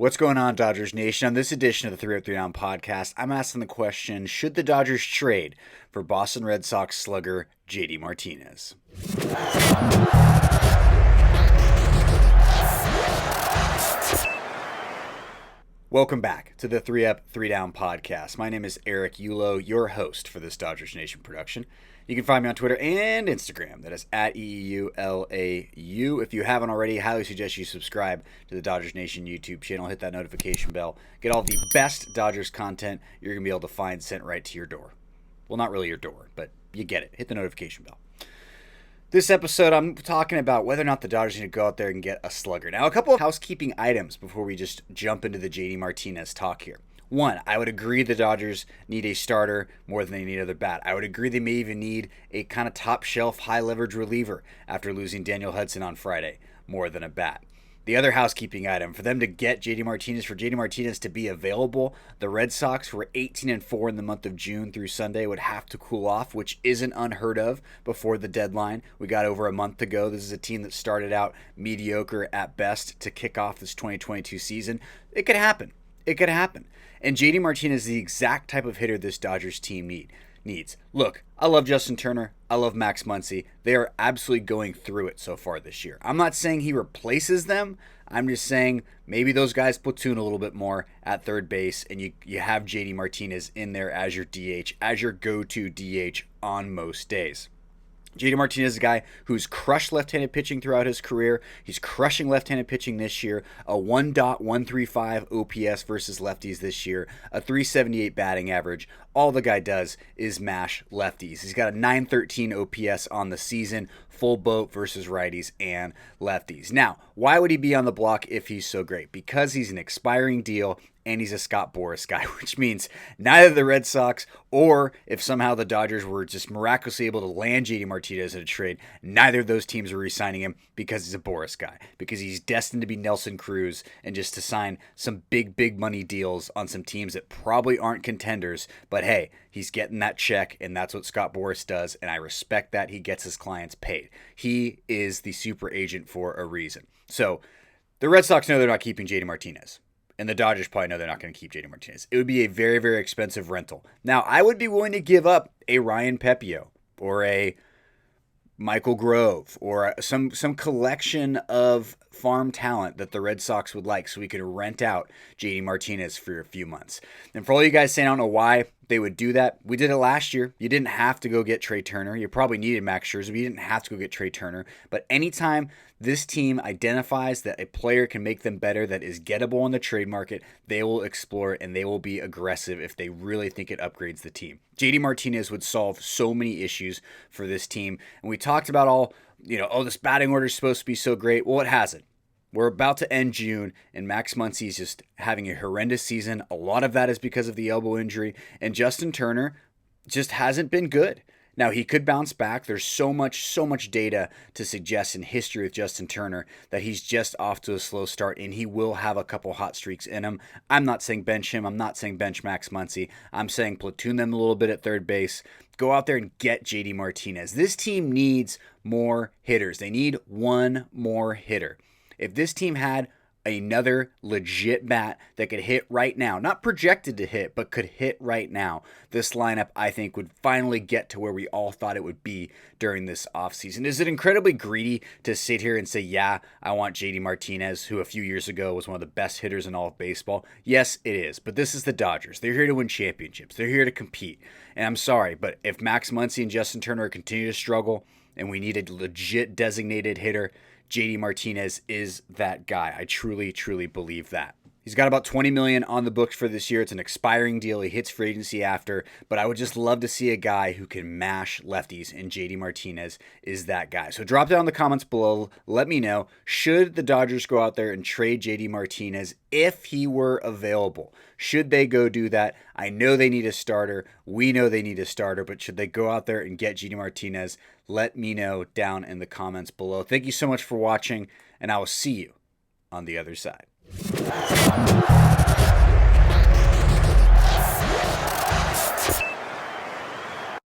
What's going on, Dodgers Nation? On this edition of the 303 Down podcast, I'm asking the question, should the Dodgers trade for Boston Red Sox slugger JD Martinez? Welcome back to the 3 Up, 3 Down podcast. My name is Eric Yulo, your host for this Dodgers Nation production. You can find me on Twitter and Instagram. That is at EEULAU. If you haven't already, I highly suggest you subscribe to the Dodgers Nation YouTube channel. Hit that notification bell. Get all the best Dodgers content you're going to be able to find sent right to your door. Well, not really your door, but you get it. Hit the notification bell. This episode, I'm talking about whether or not the Dodgers need to go out there and get a slugger. Now, a couple of housekeeping items before we just jump into the JD Martinez talk here. One, I would agree the Dodgers need a starter more than they need another bat. I would agree they may even need a kind of top shelf, high leverage reliever after losing Daniel Hudson on Friday more than a bat. The other housekeeping item, for them to get JD Martinez, for JD Martinez to be available, the Red Sox, who were 18-4 in the month of June through Sunday, would have to cool off, which isn't unheard of before the deadline. We got over a month to go. This is a team that started out mediocre at best to kick off this 2022 season. It could happen. It could happen. And JD Martinez is the exact type of hitter this Dodgers team needs. Look, I love Justin Turner. I love Max Muncy. They are absolutely going through it so far this year. I'm not saying he replaces them. I'm just saying maybe those guys platoon a little bit more at third base, and you have JD Martinez in there as your DH, as your go-to DH on most days. JD Martinez is a guy who's crushed left-handed pitching throughout his career. He's crushing left-handed pitching this year. A 1.135 OPS versus lefties this year. A 378 batting average. All the guy does is mash lefties. He's got a 913 OPS on the season. Full boat versus righties and lefties. Now, why would he be on the block if he's so great? Because he's an expiring deal and he's a Scott Boras guy, which means neither the Red Sox or if somehow the Dodgers were just miraculously able to land JD Martinez in a trade, neither of those teams are re-signing him because he's a Boras guy, because he's destined to be Nelson Cruz and just to sign some big money deals on some teams that probably aren't contenders. But hey, he's getting that check, and that's what Scott Boras does, and I respect that. He gets his clients paid. He is the super agent for a reason. So the Red Sox know they're not keeping JD Martinez. And the Dodgers probably know they're not going to keep JD Martinez. It would be a very expensive rental. Now, I would be willing to give up a Ryan Pepio or a Michael Grove or some collection of farm talent that the Red Sox would like so we could rent out JD Martinez for a few months. And for all you guys saying I don't know why they would do that, we did it last year. You didn't have to go get Trey Turner. You probably needed Max Scherzer, but you didn't have to go get Trey Turner. But anytime this team identifies that a player can make them better that is gettable in the trade market, they will explore it and they will be aggressive if they really think it upgrades the team. JD Martinez would solve so many issues for this team. And we talked about this batting order is supposed to be so great. Well, it hasn't. We're about to end June, and Max Muncy is just having a horrendous season. A lot of that is because of the elbow injury, and Justin Turner just hasn't been good. Now, he could bounce back. There's so much data to suggest in history with Justin Turner that he's just off to a slow start, and he will have a couple hot streaks in him. I'm not saying bench him. I'm not saying bench Max Muncy. I'm saying platoon them a little bit at third base. Go out there and get JD Martinez. This team needs more hitters. They need one more hitter. If this team had another legit bat that could hit right now, not projected to hit, but could hit right now, this lineup, I think, would finally get to where we all thought it would be during this offseason. Is it incredibly greedy to sit here and say, yeah, I want JD Martinez, who a few years ago was one of the best hitters in all of baseball? Yes, it is. But this is the Dodgers. They're here to win championships. They're here to compete. And I'm sorry, but if Max Muncy and Justin Turner continue to struggle and we need a legit designated hitter, JD Martinez is that guy. I truly believe that. He's got about $20 million on the books for this year. It's an expiring deal. He hits free agency after, but I would just love to see a guy who can mash lefties, and JD Martinez is that guy. So drop down in the comments below. Let me know, should the Dodgers go out there and trade JD Martinez if he were available? Should they go do that? I know they need a starter. We know they need a starter, but should they go out there and get JD Martinez? Let me know down in the comments below. Thank you so much for watching, and I will see you on the other side.